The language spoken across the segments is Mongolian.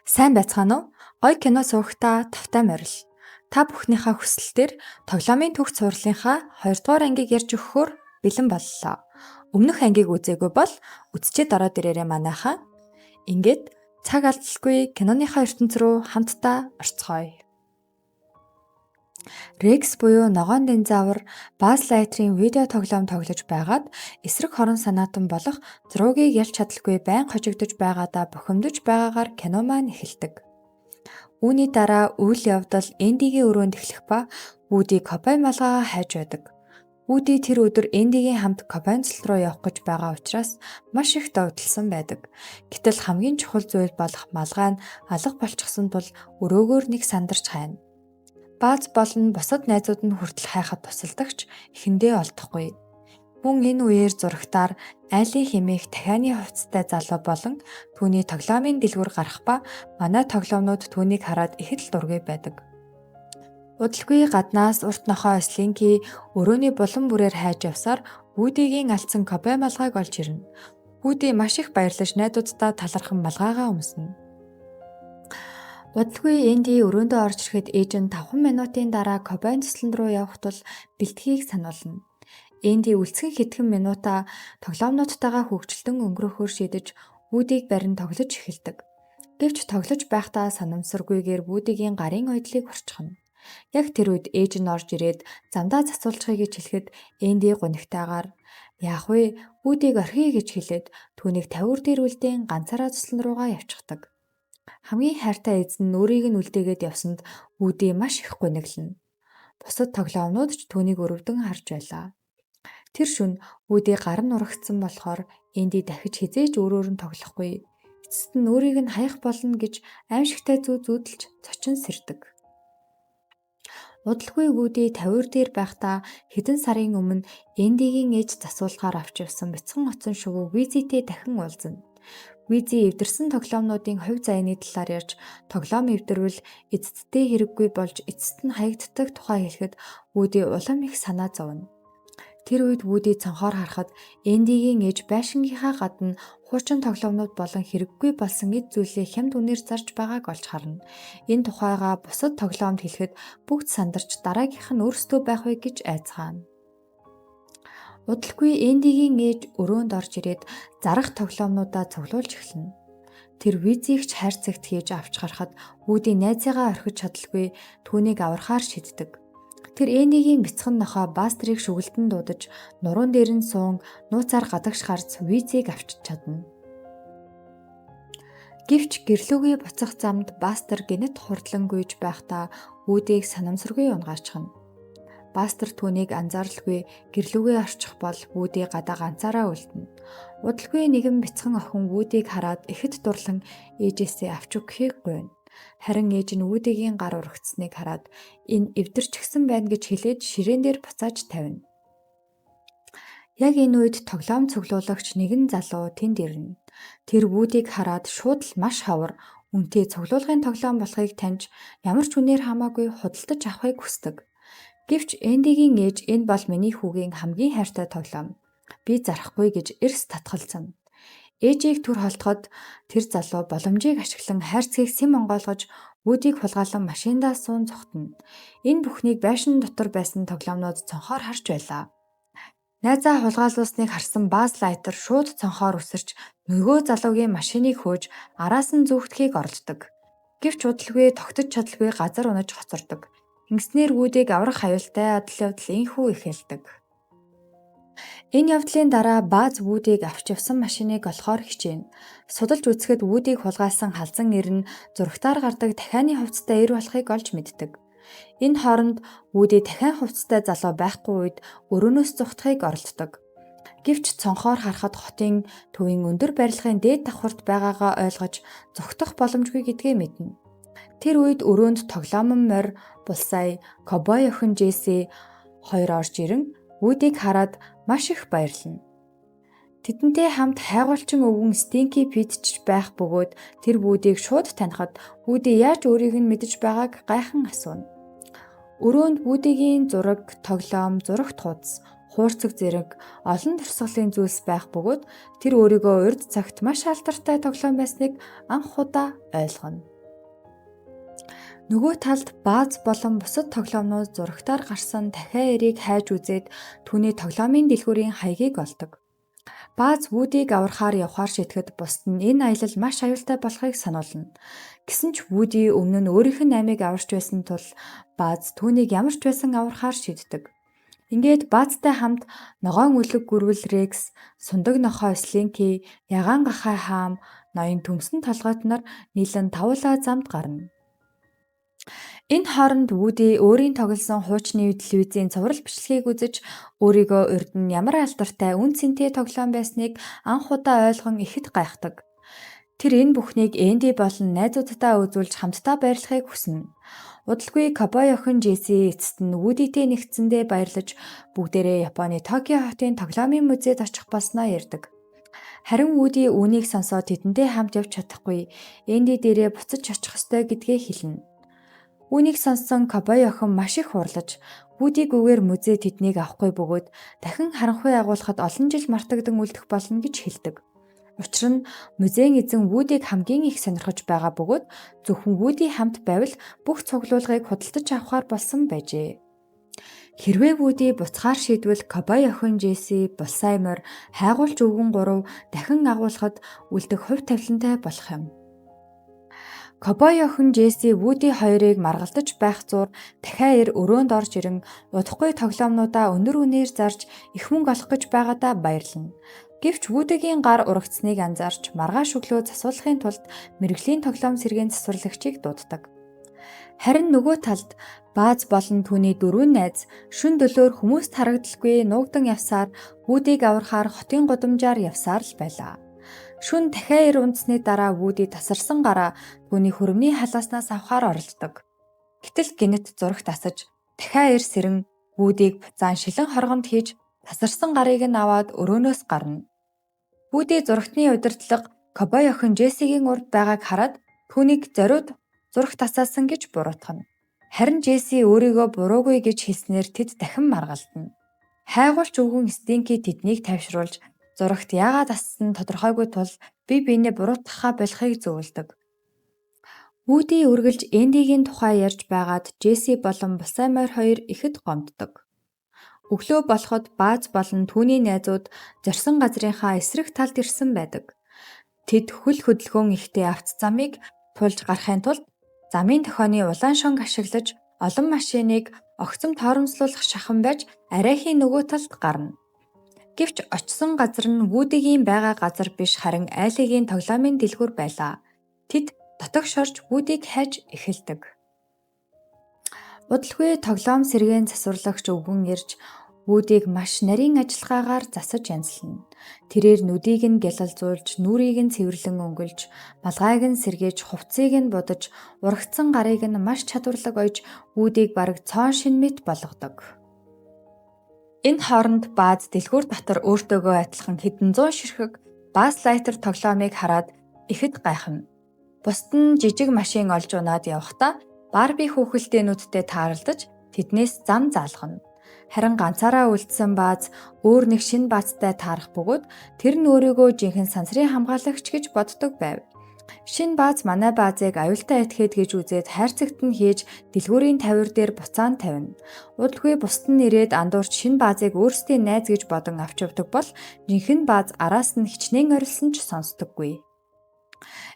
Сайн байцгаана уу? Гоё кино суугатаа тавтай морил. Та бүхнийхээ хүсэлтээр тоглоомын төгс сурлынхаа 2 дугаар ангийг ярьж өгөхөөр бэлэн боллоо. Өмнөх ангийг үзээгүй бол үзчихэд ороод ирээрэй манайхаа. Ингээд цаг алдалгүй киноныхаа ертөнц рүү хамтдаа орцгоё. Рекс буюу ногоон динозавр Buzz Lightyear-ийн видео тоглоом тоглож байгаад эсрэг хорон санаатан болох зургийг ялж чадалгүй байн хожигдож байгаадаа бухимдаж байгаагаар кино маань эхэлдэг. Үүний дараа үйл явдал Эндигийн өрөөнд эхлэх ба Вуди Копай малгайгаа хайж байдаг. Вуди тэр өдөр Эндигийн хамт Копайнцл руу явах гэж байгаа учраас маш их догдолсон байдаг. Гэтэл хамгийн чухал зүйл болох малгай нь алга болчихсон тул өрөөгөөр нэг сандарч хайна. Бааз болон бусад найзууд нь хүртэл хайхад тусалдагч эхэндээ олдохгүй. Мөн энэ үеэр зурагтаар Али хэмээх дахианы хувцастай залуу болон түүний тоглоомын дэлгүүр гарах ба манай тоглоомнууд түүнийг хараад ихэд л дургүй байдаг. Удалгүй гаднаас урт нохой Слинки өрөөний булан бүрээр хайж явсаар Вудигийн алдсан Копай малгайг олж ирнэ. Вуди маш их баярлаж найдуудтай талархан малгайгаа өмснө. Удалгүй Энди өрөөндөө орж ирэхэд ээж нь 5 минутын дараа Копайнцл руу явах тул бэлтгийг сануулна. Энди үлцгэн хэдхэн минутаа тоглоомнуудтайгаа хөвгчлэн өнгөрөхөөр шийдэж Вудиг барин тоглож эхэлдэг. Гэвч тоглож байхдаа санамсаргүйгээр Вудигийн гарын ойдлыг орчихно. Яг тэр үед ээж нь орж ирээд замдаа засуулчихъя гэж хэлэхэд Энди гунигтайгаар "Яах вэ? Вудиг орхиё" гэж хэлээд түүнийг тавиур дээр үлдээн ганцаараа цуслан руугаа явчихдаг. Хамгийн хайртай эзэн нь өөрийг нь үлдээгээд явсанд Вуди маш их гуниглана. Бусад тоглоомнууд ч түүнийг өрөвдөн харж байлаа. Тэр шөнө Вуди гар нь урагдсан болохоор Энди дахиж хизээж өөрөөр нь тоглохгүй. Эцэст нь өөрийг нь хаях болно гэж аимшигтай зүү зүүдэлж цочин сэрдэг. Удалгүй Вуди тавиур дээр байхдаа хэдэн сарын өмнө Эндигийн ээж засуулахаар авч явсан бяцхан оцсон шувуу Визитэй дахин уулзна. Визи эвдэрсэн тоглоомнуудын хувь заяаны талаар ярьж тоглоом эвдэрвэл эцэсттэй хэрэггүй болж эцэст нь хаягддаг тухай хэлэхэд Вуди улам их санаа зовно. Тэр үед Вуди цонхоор харахад Эндигийн ээж байшингийнхаа гадна хуучин тоглоомнууд болон хэрэггүй болсон эд зүйлээ хямд үнээр зарж байгааг олж харна. Энэ тухайгаа бусад тоглоомд хэлэхэд бүгд сандарч дараагийнх нь өөрсдөө байх вэ гэж айцгаана. Удалгүй Эндигийн ээж өрөөнд орж ирээд зарах тоглоомнуудаа цуглуулж эхэлнэ. Тэр Визийг ч хайрцагт хийж авч гарахад Вуди найзыгаа орхиж чадалгүй түүнийг аврахаар шийддэг. Тэр Эндигийн бяцхан нохой Бастрийг шүгэлтэн дуудаж нуруунд дээр нь суун нууцаар гадагш гарц Визийг авчиж чадна. Гэвч гэрлүүгээ буцах замд Бастер гинэт хурдлан гүйж байхдаа Вудиг санамсаргүй унгаачихна. Бастер түүнийг анзааралгүй гэрлүүгээ орчих бол Вуди гадаа ганцаараа үлдэнэ. Удалгүй нэгэн бяцхан охин Вудиг хараад ихэд дурлан ээжээсээ авч өгөхийг гуйна. Харин ээж нь Вудигийн гар урагдсныг хараад энэ эвдэрчихсэн байна гэж хэлээд ширээн дээр буцааж тавина. Яг энэ үед тоглоом цуглуулагч нэгэн залуу тэнд ирнэ. Тэр Вудиг хараад шууд л маш ховор үнэтэй цуглуулгын тоглоом болохыг таньж ямар ч үнээр хамаагүй худалдаж авахыг хүсдэг. Гэвч Эндигийн ээж энэ бол миний хүүгийн хамгийн хайртай тоглоом. Би зарахгүй гэж эрс татгалзана. Ээжийг түр холдоход тэр залуу боломжийг ашиглан хайрцгийг сэм онгойлгож Вудиг хулгайлан машиндаа суун зогтно. Энэ бүхнийг байшин дотор байсан тоглоомнууд цонхоор харж байлаа. Найзаа хулгайлуулсныг харсан Buzz Lightyear шууд цонхоор үсэрч нөгөө залуугийн машиныг хөөж араас нь зүүхдэхийг оролддог. Гэвч удалгүй тогтож чадалгүй газар унаж хоцордог. Ингэснээр Вудиг аврах аюултай адал явдал инхүү эхэлдэг. Энэ явдлын дараа Бааз Вудиг авч явсан машиныг олохоор хичээнэ. Судалж үзэхэд Вудиг хулгайлсан халзан эр нь зурагтаар гардаг дахианы хувцастай эр болохыг олж мэддэг. Энэ хооронд Вуди дахиан хувцастай залуу байхгүй үед өрөөнөөс зүхтахыг оролддог. Гэвч цонхоор харахад хотын төвийн өндөр барилгын дээд давхарт байгаагаа ойлгож зүхтах боломжгүй гэдгээ мэднэ. Тэр үед өрөөнд тоглоомон морь Булсай, Кобой охин Джесси хоёр орж ирэн Вудиг хараад маш их баярлана. Тэдэнтэй хамт хайгуулчин өвгөн Стинки Пит ч байх бөгөөд тэр Вудиг шууд танихад Вуди яаж өөрийг нь мэдэж байгааг гайхан асууна. Өрөөнд Вудигийн зураг, тоглоом, зурагт хуудас, хуурцаг зэрэг олон турсгалын зүйлс байх бөгөөд тэр өөрийгөө урьд цагт маш алдартай тоглоом байсныг анх удаа ойлгоно. Нөгөө талд Бааз болон бусад тоглоомнууд зурагтаар гарсан дахиа эрийг хайж үзээд түүний тоглоомын дэлгүүрийн хаягийг олдог. Бааз Вүүдийг аврахаар явахаар шийтгэхэд бусд нь энэ аялал маш аюултай болохыг сануулна. Гэсэн ч Вүди өмнө нь өөрийнх нь аймыг аварч байсан тул Бааз түүнийг ямар ч байсан аврахаар шийддэг. Ингээд Баазтай хамт ногоон үлэг гүрвэл Рекс, сундаг нохой Слинки, ягаан гахай Хаам, ноён төмсөн толгойт нар нийлэн тавуулаа замд гарна. Энэ хооронд Вүди өөрийн тоглосон хуучны телевизийн цуврал бичлэгийг үзэж өөрийгөө урд нь ямар алдартай үн цэнтэй тоглоом байсныг анх удаа ойлгон ихэд гайхдаг. Тэр энэ бүхнийг Энди болон найзуудтай үзүүлж хамтдаа баярлахыг хүснэ. Удалгүй Кобой охин Жеси эцэст нь Вүдитэй нэгдсэндээ баярлаж бүгдээрээ Японы Токио хотын тоглоомын музейд очих болсноо ярьдаг. Харин Вүди үүнийг сонсоод тэдэнтэй хамт явж чадахгүй Энди дээрээ буцаж очих ёстой гэдгээ хэлнэ. Үүнийг сонссон Кобой охин маш их хурлаж Вүдигүйгээр музей тэднийг авахгүй бөгөөд дахин харанхуй агуулхад олон жил мартагдан үлдэх болно гэж хэлдэг. Учир нь музейн эзэн Вүдиг хамгийн их сонирхож байгаа бөгөөд зөвхөн Вүди хамт байвал бүх цуглуулгыг худалдаж авахар болсон байжээ. Хэрвээ Вүди буцахаар шийдвэл Кобой охин Жеси, Булсаймор, хайгуулч өвгөн 3 дахин агуулхад үлдэх хувь тавилантай болох юм. Кобой охин Жеси Вүди хоёрыг маргалдаж байх зуур дахиад өрөөнд орж ирэн удахгүй тоглоомнуудаа өндөр үнээр зарж их мөнгө олох гэж байгаадаа баярлана. Гэвч Вүдигийн гар урагдсныг анзаарч маргааш өглөө засуулахын тулд мэрэгжлийн тоглоом сэргийн засварлагчийг дууддаг. Харин нөгөө талд Бааз болон түүний 4 найз шүн дөлөөр хүмүүст харагдaltaгүй нуугдан явсаар Вүдиг аврахаар хотын гудамжаар явсаар л байлаа. Шүн дахиад унтсны дараа Вүди тасарсан гараа түүний хөрмний халааснаас авахаар оролддог. Гэтэл гинэт зурагт асаж дахиад сэрэн Вүдиг буцаан шилэн хоргонд хийж тасарсан гарыг нь аваад өрөөнөөс гарна. Вүди зурагтны удирдлага Кобой охин Жесигийн урд байгааг хараад түүнийг зориуд зурагт асаасан гэж буруутгана. Харин Жеси өөрийгөө буруугүй гэж хэлснээр тэд дахин маргалдана. Хайгуулч өвгөн Стинки тэднийг тайвшруулж зурагт яагаад ассан тодорхойгүй тул бие биенээ буруутгахаа болохыг зөвлөдөг. Вүди үргэлж Эндигийн тухай ярьж байгаад Жеси болон Булсаймор хоёр ихэд гомддог. Өглөө болоход Бааз болон түүний найзууд зорьсон газрынхаа эсрэг талд ирсэн байдаг. Тэд хөл хөдөлгөөн ихтэй авто замыг тулж гарахын тулд замын дохионы улаан шонг ашиглаж олон машиныг огцом торомслуулах шахан байж арайхийн нөгөө талд гарна. Гэвч очсон газар нь Вүдигийн байгаа газар биш харин айлгийн тоглоомын дэлгүүр байлаа. Тэд дотогш орж Вүдиг хайж эхэлдэг. Удалгүй тоглоом сэргээн засварлагч өвгөн ирж Вүдиг маш нарийн ажиллагаагаар засаж янзлана. Тэрээр нүдийг нь гялалзуулж, нүрийг нь цэвэрлэн өнгөлж, малгайг нь сэргээж, хувцсыг нь будаж, урагдсан гарыг нь маш чадварлаг ойж Вүдиг бараг цоон шин мэт болгодог. Энэ хооронд Бааз дэлгүүр дотор өөртөөгөө адилхан хэдэн зуун ширхэг Бааслайтер тоглоомыг хараад ихэд гайхна. Бусд нь жижиг машин олж унаад явахдаа Барби хүүхэлдэйнүүдтэй тааралдаж тэднээс зам заалгана. Харин ганцаараа үлдсэн Бааз өөр нэг шинэ Баазтай таарах бөгөөд тэр нь өөрийгөө жинхэнэ сансрын хамгаалагч гэж боддог байв. Шинэ Бааз манай Баазыг аюултай этгээд гэж үзээд хайрцагт нь хийж дэлгүүрийн тавир дээр буцаан тавина. Удалгүй бусд нь ирээд андуурч шинэ Баазыг өөрсдийн найз гэж бодон авч явдаг бол жинхэнэ Бааз араас нь хичнээн орилсон ч сонсдоггүй.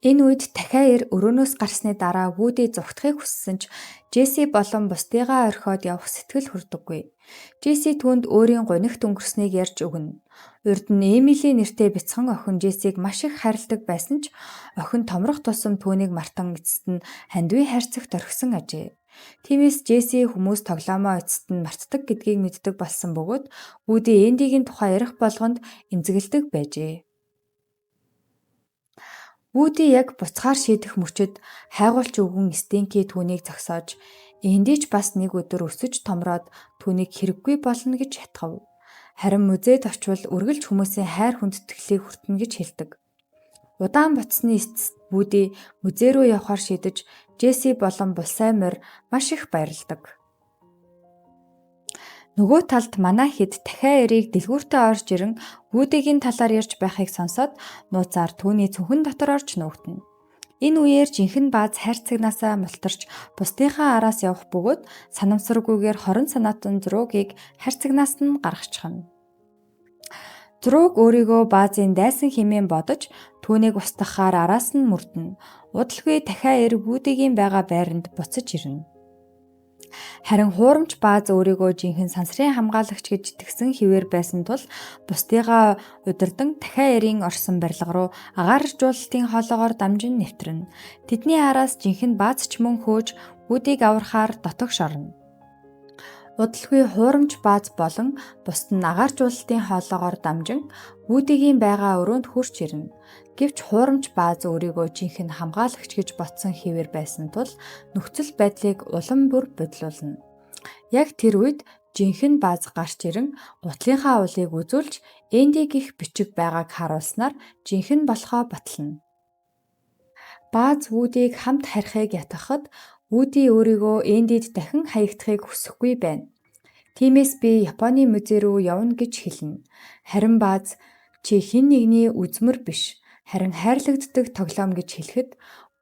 Энэ үед дахиад өрөөнөөс гарсны дараа Вүди зүгтахыг хүссэн ч Жеси болон бусдыгаа орхиод явах сэтгэл хүрдэггүй. Жеси түүнд өөрийн гунигт өнгөрснийг ярьж өгнө. Урд нь Эмили нэртэй бяцхан охин Жесиг маш их хайрладаг байсан ч охин томрох тусам түүнийг мартан эцэст нь хандивын хайрцагт орхисон ажээ. Тиймээс Жеси хүмүүс тоглоомоо эцэст нь мартдаг гэдгийг мэддэг болсон бөгөөд Вүди Эндигийн тухай ярих болгонд эмзэгэлдэг байжээ. Вүди яг буцахаар шийдэх мөчид хайгуулч өвгөн Стинки түүнийг зогсоож Энди ч бас нэг өдөр өсөж томроод түүнийг хэрэггүй болно гэж ятгав. Харин музейд очивол үргэлж хүмүүсийн хайр хүндэтгэлийг хүртэнэ гэж хэлдэг. Удаан буцсны эцэст Вүди музей рүү явахаар шийдэж Жеси болон Булсаймор маш их баярлдаг. Нөгөө талд манай хэд дахиад эрийг дэлгүүртээ орж ирэн Вүдигийн талаар ярьж байхыг сонсоод нууцаар түүний цүнхэн дотор орж нүүгтэнэ. Энэ үеэр жинхэнэ бааз хайрцагнаасаа мултарч бусдынхаа араас явах бөгөөд санамсаргүйгээр хорон санаатан зуруугийг хайрцагнаас нь гаргачихна. Зурууг өөрийгөө баазын дайсан хэмээн бодож түүнийг устгахаар араас нь мөрдөнө. Удалгүй дахиад эрг Вүүдигийн байгаа байранд буцаж ирнэ. Харин хуурамч бааз өөрийгөө жинхэнэ сансрын хамгаалагч гэж итгэсэн хэвээр байсан тул бусдыгаа удирдан дахиад эрийн орсон барилга руу агааржуулалтын хоолоогоор дамжин нэвтрэнэ. Тэдний араас жинхэнэ бааз ч мөн хөөж Вүүдийг аврахаар дотогш орно. Удалгүй хуурамч бааз болон бусд нь агааржуулалтын хоолоогоор дамжин Вүүдигийн байгаа өрөөнд хурж ирнэ. Гэвч хуурамч бааз өөрийгөө жинхэнэ хамгаалагч гэж ботсон хэвээр байсан тул нөхцөл байдлыг улам бүр бодлуулна. Яг тэр үед жинхэнэ бааз гарч ирэн гутлынхаа уулыг үзүүлж Энди гих бичиг байгааг харуулснаар жинхэнэ болохоо батлана. Бааз Вүүдийг хамт харихыг ятгахад Вүүди өөрийгөө Эндид дахин хаягдахыг хүсэхгүй байна. Тиймээс би Японы музей руу явна гэж хэлнэ. Харин бааз чи хэн нэгний үзмэр биш, харин хайрлагддаг тоглоом гэж хэлэхэд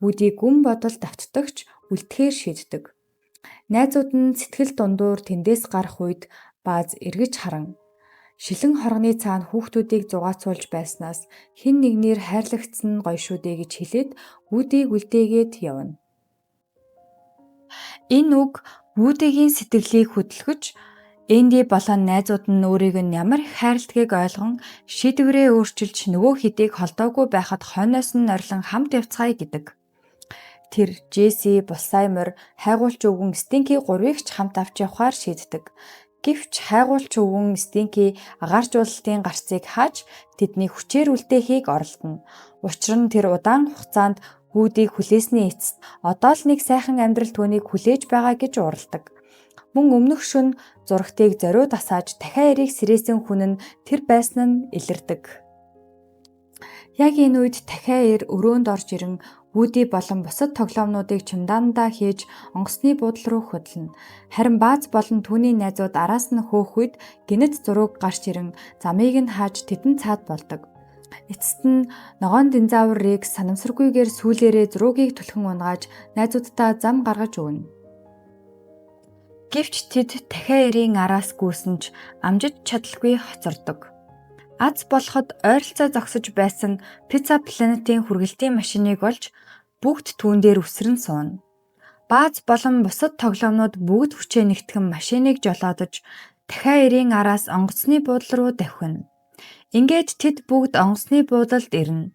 Вүүди гүн бодол давтдагч үлдэхээр шийддэг. Найзууд нь сэтгэл дундуур тэндээс гарах үед бааз эргэж харан шилэн хоргоны цаана хүүхдүүдийг зугаацуулж байснаас хэн нэгнээр хайрлагдсан гоё шүү дээ гэж хэлээд Вүүдийг үлдээгээд явна. Энэ үг Вүүдигийн сэтгэлийг хөдөлгөж Энди болон найзууд нь өөрийг нь ямар их хайрладгийг ойлгон шийдвэрээ өөрчилж нөгөө хэдийг холдоогүй байхад хойноос нь орилон хамт явцгаая гэдэг. Тэр Джесси, Булсаймор, хайгуулч өвгөн Стинки гурвыг ч хамт авч явахаар шийддэг. Гэвч хайгуулч өвгөн Стинки агааржуулалтын гарцыг хааж тэдний хүчээр үлдээхийг оролдоно. Учир нь тэр удаан хугацаанд Вүүдийг хүлээсний эцэст одоо л нэг сайхан амьдрал түүнийг хүлээж байгаа гэж уралдаг. Мөн өмнөх шөнө зурагтыг зориуд асааж дахиад эрийг сэрээсэн хүн нь тэр байсан нь илэрдэг. Яг энэ үед дахиад эр өрөөнд орж ирэн Вүүди болон бусад тоглоомнуудыг чимдаандаа хийж онгоцны буудлын руу хөдлөнө. Харин бааз болон түүний найзууд араас нь хөөх үед гинэт зураг гарч ирэн замыг нь хааж тэдэн цаад болдог. Эцэст нь ногоон динозавр Рекс санамсаргүйгээр сүүлээрээ зуруугийг түлхэн унгааж найзуудтай зам гаргаж өгнө. Гэвч тэд дахиад эрийн араас гүйсэн ч амжиж чадалгүй хоцордог. Аз болоход ойролцоо зогсож байсан Pizza Planet-ийн хүргэлтийн машиныг олж бүгд түүн дээр үсрэн сууна. Бааз болон бусад тоглоомнууд бүгд хүчээ нэгтгэн машиныг жолоодож дахиад эрийн араас онгоцны буудлын руу давхина. Ингээд тэд бүгд онгоцны буудалд ирнэ.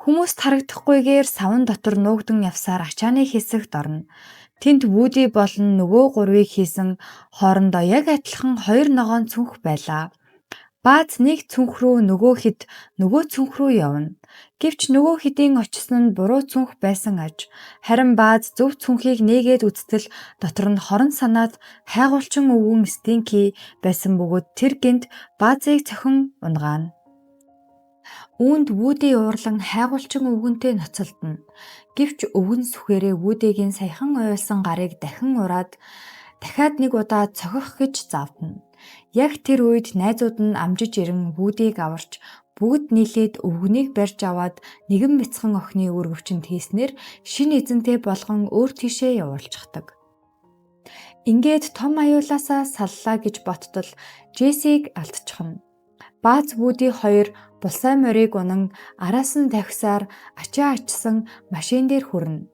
Хүмүүст харагдахгүйгээр савн дотор нуугдан явсаар ачааны хэсэгт орно. Тэнд Вүүди болон нөгөө гурвыг хийсэн хоорондоо яг адилхан хоёр ногоон цүнх байлаа. Бааз нэг цүнх рүү нөгөө хэд нөгөө цүнх рүү явна. Гэвч нөгөө хэдийн очсон нь буруу цүнх байсан аж. Харин бааз зөв цүнхийг нээгээд үзтэл дотор нь хорон санаад хайгуулчин өвгөн Стинки байсан бөгөөд тэр гинт баазыг цохин унгаана. Үүнд Вүүди уурлан хайгуулчин өвгөнтэй ноцолдно. Гэвч өвгөн сүхээрээ Вүүдигийн саяхан уйлсан гарыг дахин ураад дахиад нэг удаа цохих гэж завдна. Яг тэр үед найзууд нь амжиж ирэн Вүүдийг аварч бүгд нийлээд өвгөнийг барьж аваад нэгэн бяцхан охины өргөвчөнд хийснээр шин эзэнтэй болгон өөр тийшээ явуулчихдаг. Ингээд том аюулаасаа саллаа гэж боттол Джессиг алдчихна. Бааз Вүүди хоёр Булсайморыг унан араас нь тавхисаар ачаа ачсан машин дээр хүрнэ.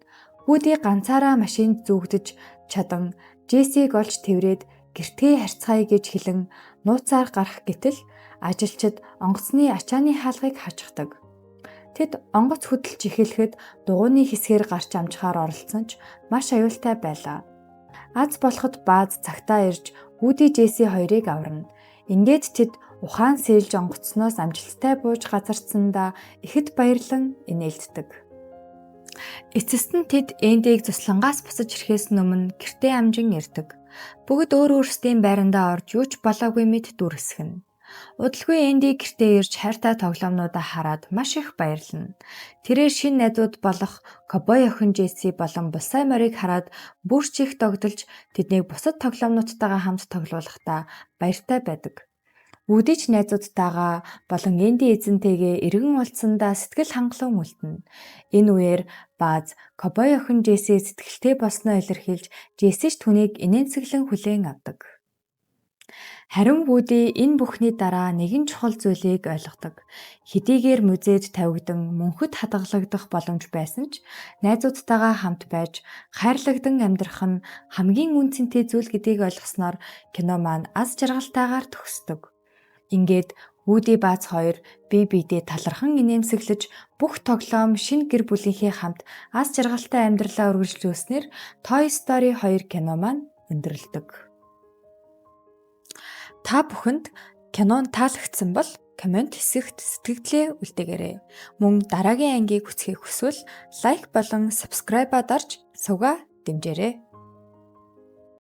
Вүүди ганцаараа машинд зүгдэж чадан Джессиг олж тэврээд гэртээ харьцгаая гэж хэлэн нууцаар гарах гэтэл ажилчид онгоцны ачааны хаалгыг хажигдаг. Тэд онгоц хөдөлж эхлэхэд дугуйны хэсгээр гарч амжихаар оролцсон ч маш аюултай байлаа. Аз болоход бааз цагтаа ирж Вүүди Джесси хоёрыг аварна. Ингээд тэд ухаан сэлж онгоцноос амжилттай бууж газарцсандаа ихэд баярлан инээлддэг. Эцэст нь тэд Эндийг цуслангаас босож ирэхээс өмнө гэртээ амжин ирдэг. Бүгд өөр өөрсдийн байрандаа орж юу ч болоогүй мэд дүрсгэнэ. Удалгүй Энди гэртээ ирж хайртай тоглоомнуудаа хараад маш их баярлана. Тэрээр шинэ найзууд болох Кобой охин Джесси болон Булсайморыг хараад бүр ч их догдолж тэднийг бусад тоглоомнуудтайгаа хамт тоглоулахдаа баяртай байдаг. Вүди ч найзуудтайгаа болон Энди эзэнтэйгээ эргэн уулзсандаа сэтгэл хангалуун үлдэнэ. Энэ үеэр Баз ковбой охин Жесси сэтгэлтэй болсноо илэрхийлж Жесси ч түүнийг инээнсэглэн хүлээн авдаг. Харин Вүди энэ бүхний дараа нэгэн чухал зүйлийг ойлгодог. Хэдийгээр музейд тавигдан мөнхөд хадгалагдах боломж байсан ч найзуудтайгаа хамт байж хайрлагдан амьдрах нь хамгийн үнцэнтэй зүйл гэдгийг ойлгосноор кино маань аз жаргалтайгаар төгсдөг. Ингээд Вүди Бааз хоёр бие биедээ талархан инээмсэглэж бүх тоглоом шинэ гэр бүлийнхээ хамт аз жаргалтай амьдралаа үргэлжлүүлснээр Toy Story 2 кино маань өндөрлөдөг. Та бүхэнд кинон таалагдсан бол комент хэсэгт сэтгэгдлээ үлдээгээрэй. Мөн дараагийн ангийг үзхийг хүсвэл лайк болон subscribe дарж сувга дэмжээрэй.